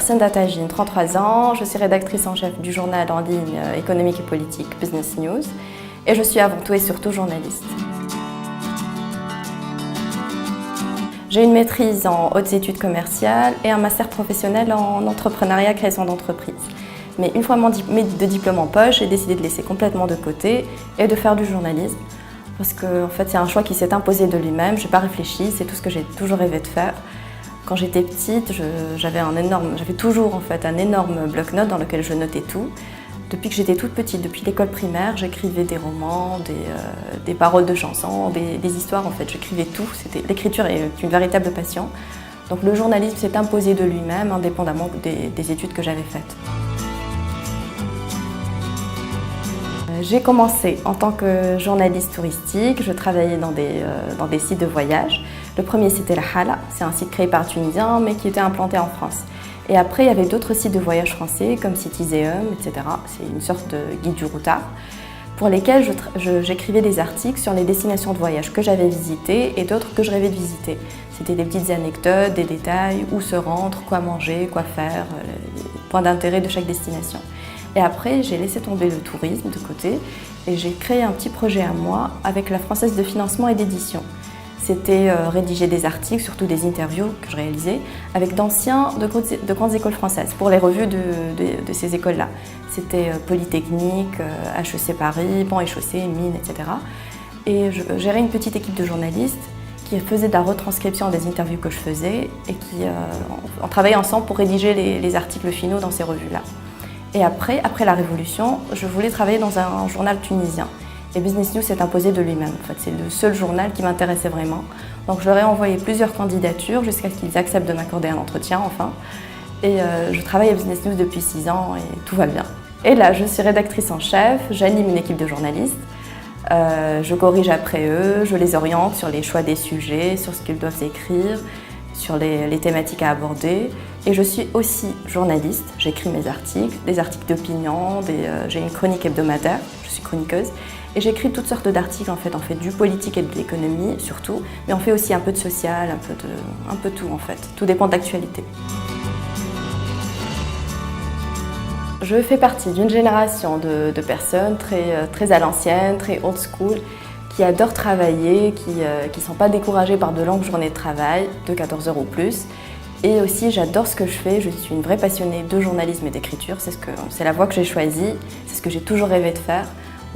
Senda Tajine, 33 ans, je suis rédactrice en chef du journal en ligne économique et politique Business News et je suis avant tout et surtout journaliste. J'ai une maîtrise en hautes études commerciales et un master professionnel en entrepreneuriat création d'entreprise. Mais une fois mes deux diplômes en poche, j'ai décidé de laisser complètement de côté et de faire du journalisme. Parce que en fait, c'est un choix qui s'est imposé de lui-même, je n'ai pas réfléchi, c'est tout ce que j'ai toujours rêvé de faire. Quand j'étais petite, j'avais toujours en fait, un énorme bloc-notes dans lequel je notais tout. Depuis que j'étais toute petite, depuis l'école primaire, j'écrivais des romans, des paroles de chansons, des histoires en fait, j'écrivais tout. L'écriture est une véritable passion. Donc le journalisme s'est imposé de lui-même, indépendamment des études que j'avais faites. J'ai commencé en tant que journaliste touristique, je travaillais dans des sites de voyage. Le premier c'était la Hala, c'est un site créé par un Tunisien mais qui était implanté en France. Et après il y avait d'autres sites de voyage français comme Citiseum, etc. C'est une sorte de guide du routard pour lesquels j'écrivais des articles sur les destinations de voyage que j'avais visitées et d'autres que je rêvais de visiter. C'était des petites anecdotes, des détails, où se rendre, quoi manger, quoi faire, les points d'intérêt de chaque destination. Et après, j'ai laissé tomber le tourisme de côté et j'ai créé un petit projet à moi avec la Française de financement et d'édition. C'était rédiger des articles, surtout des interviews que je réalisais, avec d'anciens de grandes écoles françaises, pour les revues de ces écoles-là. C'était Polytechnique, HEC Paris, Pont et Chaussée, Mines, etc. Et je gérais une petite équipe de journalistes qui faisait de la retranscription des interviews que je faisais et on travaillait ensemble pour rédiger les articles finaux dans ces revues-là. Et après la Révolution, je voulais travailler dans un journal tunisien. Et Business News s'est imposé de lui-même. En fait, c'est le seul journal qui m'intéressait vraiment. Donc je leur ai envoyé plusieurs candidatures jusqu'à ce qu'ils acceptent de m'accorder un entretien, enfin. Et je travaille à Business News depuis 6 ans et tout va bien. Et là, je suis rédactrice en chef, j'anime une équipe de journalistes. Je corrige après eux, je les oriente sur les choix des sujets, sur ce qu'ils doivent écrire, sur les thématiques à aborder. Et je suis aussi journaliste, j'écris mes articles, des articles d'opinion, j'ai une chronique hebdomadaire, je suis chroniqueuse. Et j'écris toutes sortes d'articles, en fait. On fait du politique et de l'économie, surtout, mais on fait aussi un peu de social, un peu tout, en fait. Tout dépend de l'actualité. Je fais partie d'une génération de personnes très à l'ancienne, très old school, qui adorent travailler, qui ne sont pas découragées par de longues journées de travail, de 14 heures ou plus. Et aussi, j'adore ce que je fais, je suis une vraie passionnée de journalisme et d'écriture, c'est la voie que j'ai choisie, c'est ce que j'ai toujours rêvé de faire.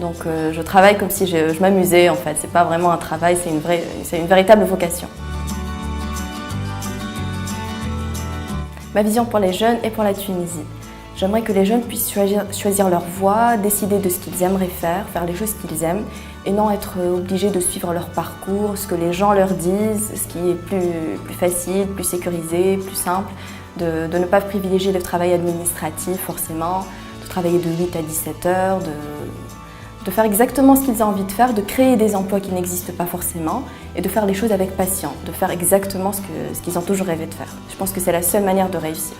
Donc je travaille comme si je m'amusais en fait, c'est pas vraiment un travail, c'est une véritable vocation. Ma vision pour les jeunes et pour la Tunisie. J'aimerais que les jeunes puissent choisir leur voie, décider de ce qu'ils aimeraient faire les choses qu'ils aiment et non être obligés de suivre leur parcours, ce que les gens leur disent, ce qui est plus facile, plus sécurisé, plus simple, de ne pas privilégier le travail administratif forcément, de travailler de 8 à 17 heures, de faire exactement ce qu'ils ont envie de faire, de créer des emplois qui n'existent pas forcément et de faire les choses avec passion, de faire exactement ce qu'ils ont toujours rêvé de faire. Je pense que c'est la seule manière de réussir.